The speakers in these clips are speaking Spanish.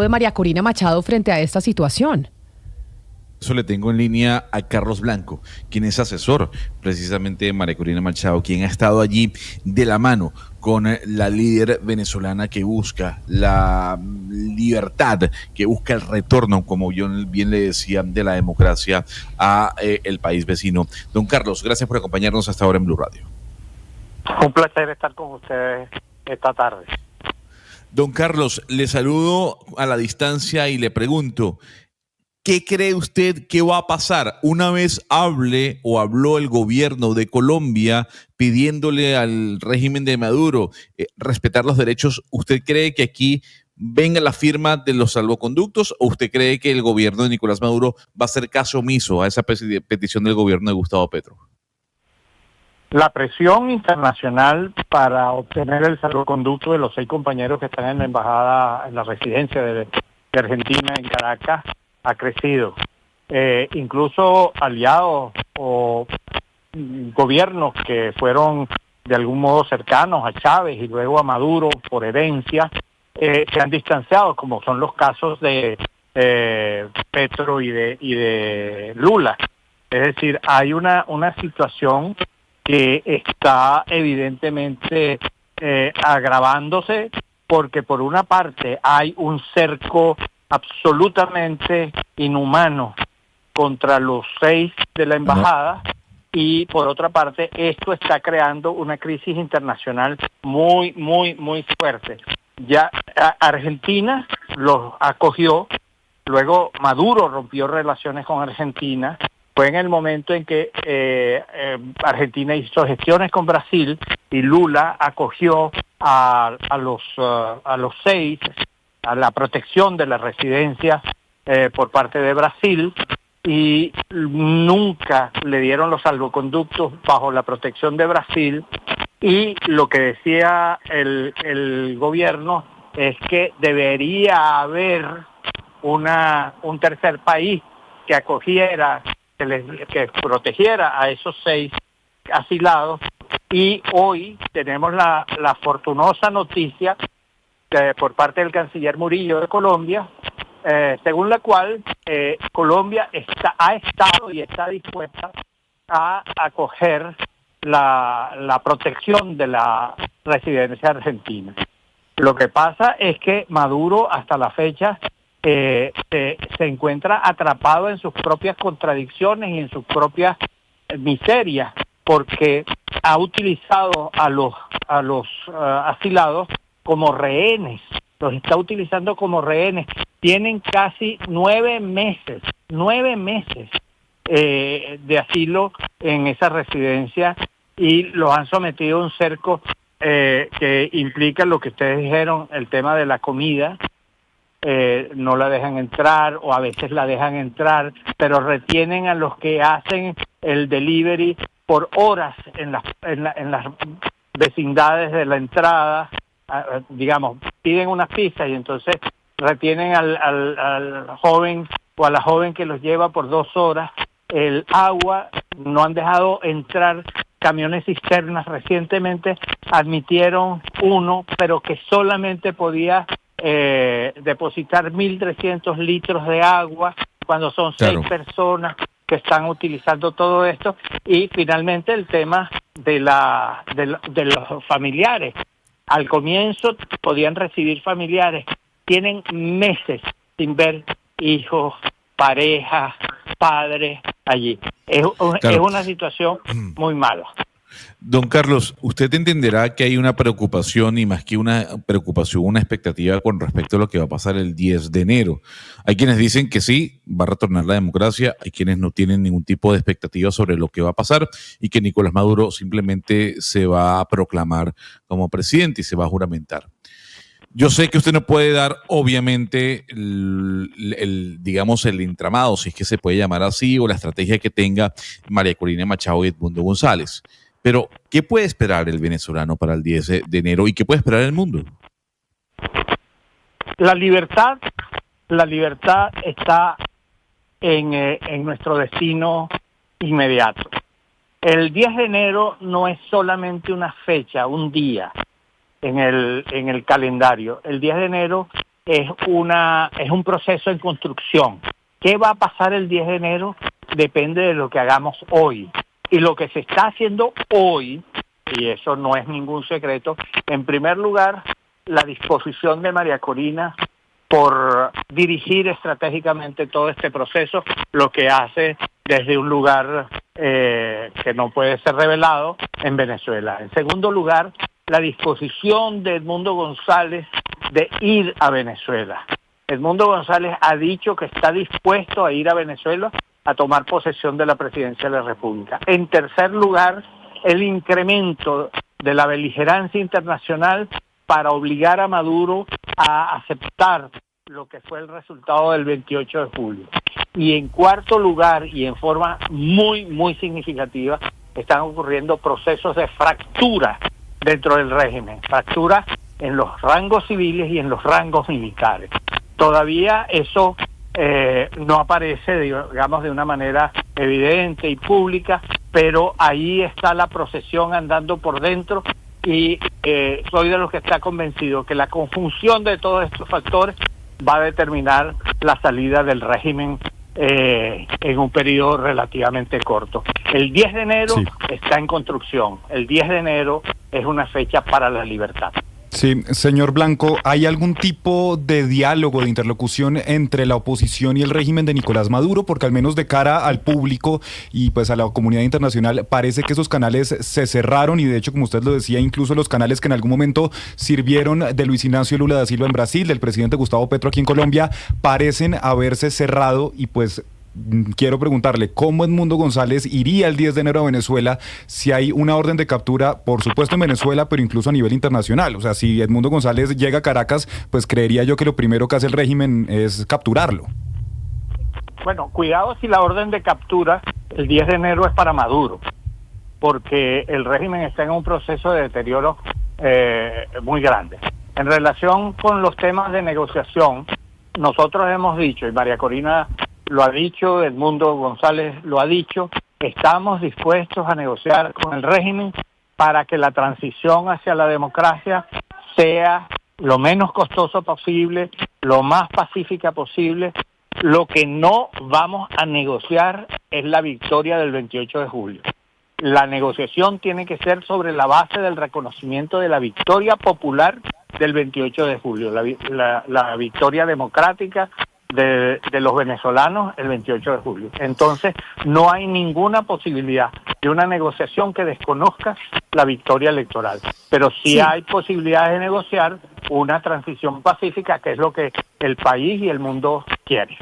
de María Corina Machado frente a esta situación? Eso le tengo en línea a Carlos Blanco, quien es asesor precisamente de María Corina Machado, quien ha estado allí de la mano con la líder venezolana que busca la libertad, que busca el retorno, como yo bien le decía, de la democracia a el país vecino. Don Carlos, gracias por acompañarnos hasta ahora en Blue Radio. Un placer estar con ustedes esta tarde. Don Carlos, le saludo a la distancia y le pregunto, ¿qué cree usted que va a pasar una vez habló el gobierno de Colombia pidiéndole al régimen de Maduro respetar los derechos? ¿Usted cree que aquí venga la firma de los salvoconductos o usted cree que el gobierno de Nicolás Maduro va a hacer caso omiso a esa petición del gobierno de Gustavo Petro? La presión internacional para obtener el salvoconducto de los 6 compañeros que están en la embajada, en la residencia de Argentina en Caracas, ha crecido. Incluso aliados o gobiernos que fueron de algún modo cercanos a Chávez y luego a Maduro por herencia, se han distanciado, como son los casos de Petro y de Lula. Es decir, hay una situación que está evidentemente agravándose, porque por una parte hay un cerco absolutamente inhumano contra los 6 de la embajada, y por otra parte esto está creando una crisis internacional muy fuerte. Ya Argentina los acogió, luego Maduro rompió relaciones con Argentina. Fue en el momento en que Argentina hizo gestiones con Brasil y Lula acogió a los 6 a la protección de la residencia por parte de Brasil, y nunca le dieron los salvoconductos bajo la protección de Brasil. Y lo que decía el gobierno es que debería haber un tercer país que acogiera, que protegiera a esos 6 asilados. Y hoy tenemos la fortunosa noticia por parte del canciller Murillo de Colombia, según la cual Colombia ha estado y está dispuesta a acoger la protección de la residencia argentina. Lo que pasa es que Maduro hasta la fecha se encuentra atrapado en sus propias contradicciones y en sus propias miserias, porque ha utilizado a los asilados como rehenes, los está utilizando como rehenes. Tienen casi 9 meses de asilo en esa residencia, y los han sometido a un cerco que implica lo que ustedes dijeron, el tema de la comida. No la dejan entrar, o a veces la dejan entrar, pero retienen a los que hacen el delivery por horas en las vecindades de la entrada. Digamos, piden unas pizzas y entonces retienen al joven o a la joven que los lleva por 2 horas. El agua, no han dejado entrar camiones cisternas. Recientemente admitieron uno, pero que solamente podía depositar 1.300 litros de agua cuando son 6 personas que están utilizando todo esto. Y finalmente el tema de los familiares. Al comienzo podían recibir familiares, tienen meses sin ver hijos, parejas, padres allí. Es una situación muy mala. Don Carlos, usted entenderá que hay una preocupación, y más que una preocupación, una expectativa con respecto a lo que va a pasar el 10 de enero. Hay quienes dicen que sí, va a retornar la democracia, hay quienes no tienen ningún tipo de expectativa sobre lo que va a pasar y que Nicolás Maduro simplemente se va a proclamar como presidente y se va a juramentar. Yo sé que usted no puede dar, obviamente, digamos, el entramado, si es que se puede llamar así, o la estrategia que tenga María Corina Machado y Edmundo González. Pero, ¿qué puede esperar el venezolano para el 10 de enero y qué puede esperar el mundo? La libertad está en nuestro destino inmediato. El 10 de enero no es solamente una fecha, un día en el calendario. El 10 de enero es un proceso en construcción. ¿Qué va a pasar el 10 de enero? Depende de lo que hagamos hoy. Y lo que se está haciendo hoy, y eso no es ningún secreto, en primer lugar, la disposición de María Corina por dirigir estratégicamente todo este proceso, lo que hace desde un lugar que no puede ser revelado en Venezuela. En segundo lugar, la disposición de Edmundo González de ir a Venezuela. Edmundo González ha dicho que está dispuesto a ir a Venezuela a tomar posesión de la presidencia de la República. En tercer lugar, el incremento de la beligerancia internacional para obligar a Maduro a aceptar lo que fue el resultado del 28 de julio. Y en cuarto lugar, y en forma muy, muy significativa, están ocurriendo procesos de fractura dentro del régimen, fractura en los rangos civiles y en los rangos militares. Todavía eso no aparece, digamos, de una manera evidente y pública, pero ahí está la procesión andando por dentro y soy de los que está convencido que la conjunción de todos estos factores va a determinar la salida del régimen en un periodo relativamente corto. El 10 de enero está en construcción. El 10 de enero es una fecha para la libertad. Sí, señor Blanco, ¿hay algún tipo de diálogo, de interlocución entre la oposición y el régimen de Nicolás Maduro? Porque al menos de cara al público y pues a la comunidad internacional parece que esos canales se cerraron y de hecho, como usted lo decía, incluso los canales que en algún momento sirvieron de Luis Ignacio Lula da Silva en Brasil, del presidente Gustavo Petro aquí en Colombia, parecen haberse cerrado y pues quiero preguntarle, ¿cómo Edmundo González iría el 10 de enero a Venezuela si hay una orden de captura, por supuesto en Venezuela, pero incluso a nivel internacional? O sea, si Edmundo González llega a Caracas, pues creería yo que lo primero que hace el régimen es capturarlo. Bueno, cuidado si la orden de captura el 10 de enero es para Maduro, porque el régimen está en un proceso de deterioro muy grande. En relación con los temas de negociación, nosotros hemos dicho, y María Corina lo ha dicho, Edmundo González lo ha dicho, estamos dispuestos a negociar con el régimen para que la transición hacia la democracia sea lo menos costoso posible, lo más pacífica posible. Lo que no vamos a negociar es la victoria del 28 de julio. La negociación tiene que ser sobre la base del reconocimiento de la victoria popular del 28 de julio, la victoria democrática de los venezolanos el 28 de julio. Entonces, no hay ninguna posibilidad de una negociación que desconozca la victoria electoral. Pero sí hay posibilidades de negociar una transición pacífica, que es lo que el país y el mundo quiere.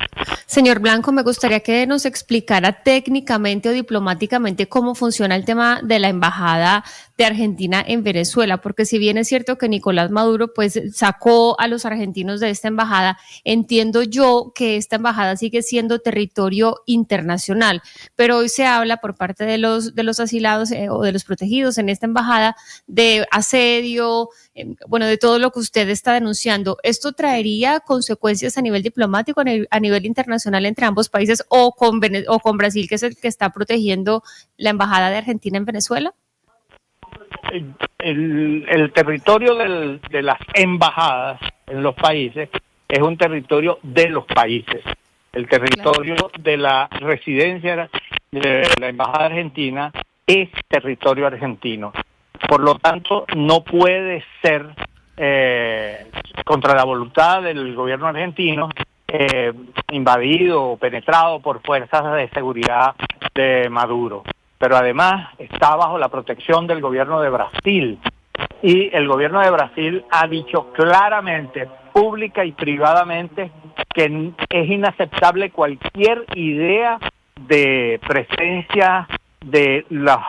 Señor Blanco, me gustaría que nos explicara técnicamente o diplomáticamente cómo funciona el tema de la embajada de Argentina en Venezuela, porque si bien es cierto que Nicolás Maduro pues sacó a los argentinos de esta embajada, entiendo yo que esta embajada sigue siendo territorio internacional, pero hoy se habla por parte de los asilados o de los protegidos en esta embajada de asedio, bueno, de todo lo que usted está denunciando. ¿Esto traería consecuencias a nivel diplomático, a nivel internacional entre ambos países o con Brasil, que es el que está protegiendo la embajada de Argentina en Venezuela? El territorio de las embajadas en los países es un territorio de los países. El territorio de la residencia de la embajada argentina es territorio argentino. Por lo tanto, no puede ser contra la voluntad del gobierno argentino invadido o penetrado por fuerzas de seguridad de Maduro. Pero además está bajo la protección del gobierno de Brasil. Y el gobierno de Brasil ha dicho claramente, pública y privadamente, que es inaceptable cualquier idea de presencia de las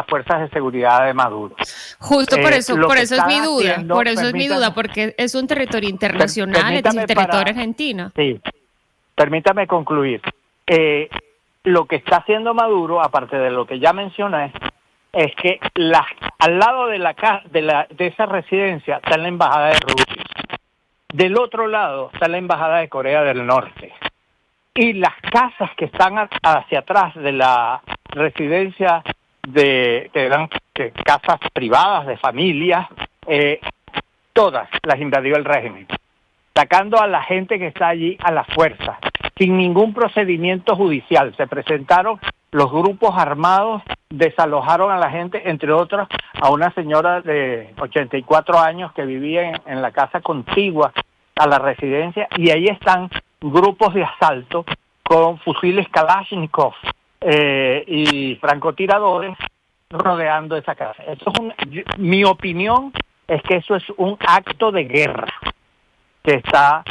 fuerzas de seguridad de Maduro. Justo por eso es mi duda, es mi duda, porque es un territorio internacional, es el territorio argentino. Sí, permítame concluir. Lo que está haciendo Maduro, aparte de lo que ya mencioné, es que al lado de esa residencia está la embajada de Rusia. Del otro lado está la embajada de Corea del Norte. Y las casas que están hacia atrás de la residencia que eran casas privadas de familias, todas las invadió el régimen. sacando a la gente que está allí a la fuerza, sin ningún procedimiento judicial. Se presentaron los grupos armados, desalojaron a la gente, entre otros a una señora de 84 años que vivía en la casa contigua a la residencia, y ahí están grupos de asalto con fusiles Kalashnikov y francotiradores rodeando esa casa. Mi opinión es que eso es un acto de guerra que está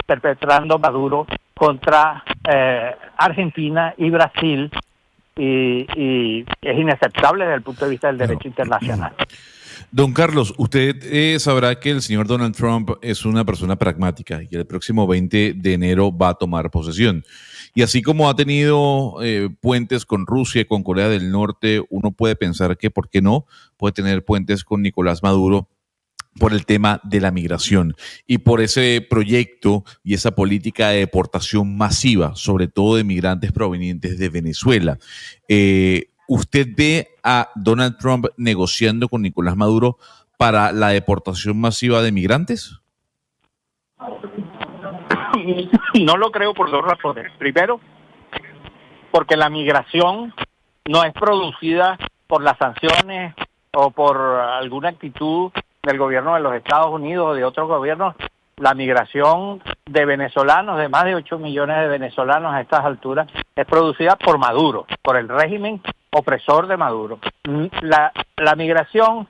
perpetrando Maduro contra Argentina y Brasil, y es inaceptable desde el punto de vista del derecho internacional. Don Carlos, usted sabrá que el señor Donald Trump es una persona pragmática y el próximo 20 de enero va a tomar posesión. Y así como ha tenido puentes con Rusia y con Corea del Norte, uno puede pensar que, ¿por qué no?, puede tener puentes con Nicolás Maduro por el tema de la migración y por ese proyecto y esa política de deportación masiva, sobre todo de migrantes provenientes de Venezuela. ¿Usted ve a Donald Trump negociando con Nicolás Maduro para la deportación masiva de migrantes? No lo creo por dos razones. Primero, porque la migración no es producida por las sanciones o por alguna actitud del gobierno de los Estados Unidos o de otros gobiernos. La migración de venezolanos, de más de 8 millones de venezolanos a estas alturas, es producida por Maduro, por el régimen opresor de Maduro. La migración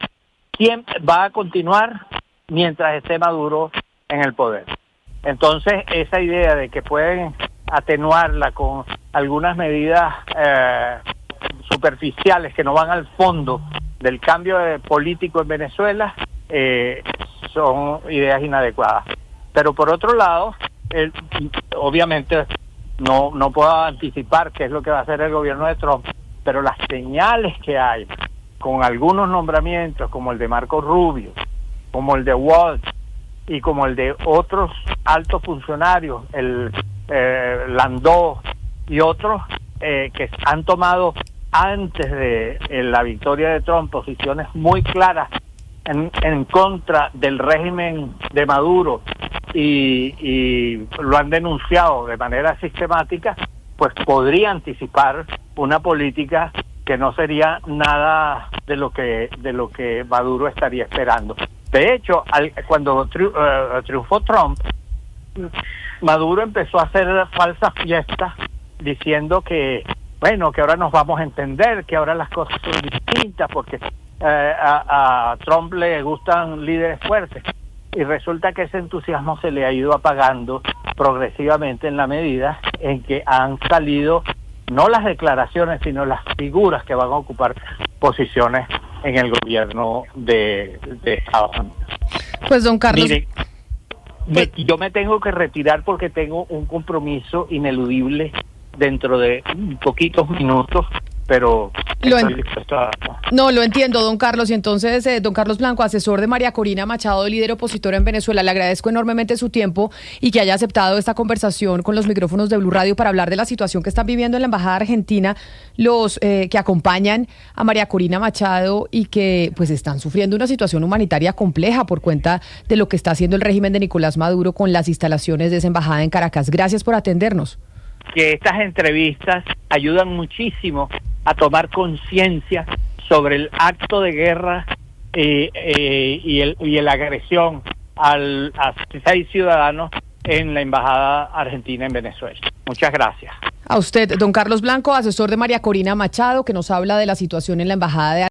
va a continuar mientras esté Maduro en el poder. Entonces, esa idea de que pueden atenuarla con algunas medidas superficiales que no van al fondo del cambio político en Venezuela, son ideas inadecuadas. Pero por otro lado, obviamente no puedo anticipar qué es lo que va a hacer el gobierno de Trump, pero las señales que hay con algunos nombramientos, como el de Marco Rubio, como el de Waltz y como el de otros altos funcionarios, el Landó y otros que han tomado antes de la victoria de Trump posiciones muy claras en contra del régimen de Maduro y lo han denunciado de manera sistemática, pues podría anticipar una política que no sería nada de lo que Maduro estaría esperando. De hecho, cuando triunfó Trump, Maduro empezó a hacer falsas fiestas diciendo que ahora nos vamos a entender, que ahora las cosas son distintas porque a Trump le gustan líderes fuertes, y resulta que ese entusiasmo se le ha ido apagando progresivamente en la medida en que han salido no las declaraciones sino las figuras que van a ocupar posiciones en el gobierno de Estados Unidos. Pues don Carlos, mire, yo me tengo que retirar porque tengo un compromiso ineludible dentro de poquitos minutos, pero estoy dispuesto a... No, lo entiendo, don Carlos. Y entonces, don Carlos Blanco, asesor de María Corina Machado, líder opositora en Venezuela, le agradezco enormemente su tiempo y que haya aceptado esta conversación con los micrófonos de Blue Radio para hablar de la situación que están viviendo en la Embajada Argentina los que acompañan a María Corina Machado y que pues están sufriendo una situación humanitaria compleja por cuenta de lo que está haciendo el régimen de Nicolás Maduro con las instalaciones de esa embajada en Caracas. Gracias por atendernos. Que estas entrevistas ayudan muchísimo a tomar conciencia sobre el acto de guerra y la agresión a 6 ciudadanos en la Embajada Argentina en Venezuela. Muchas gracias. A usted, don Carlos Blanco, asesor de María Corina Machado, que nos habla de la situación en la Embajada de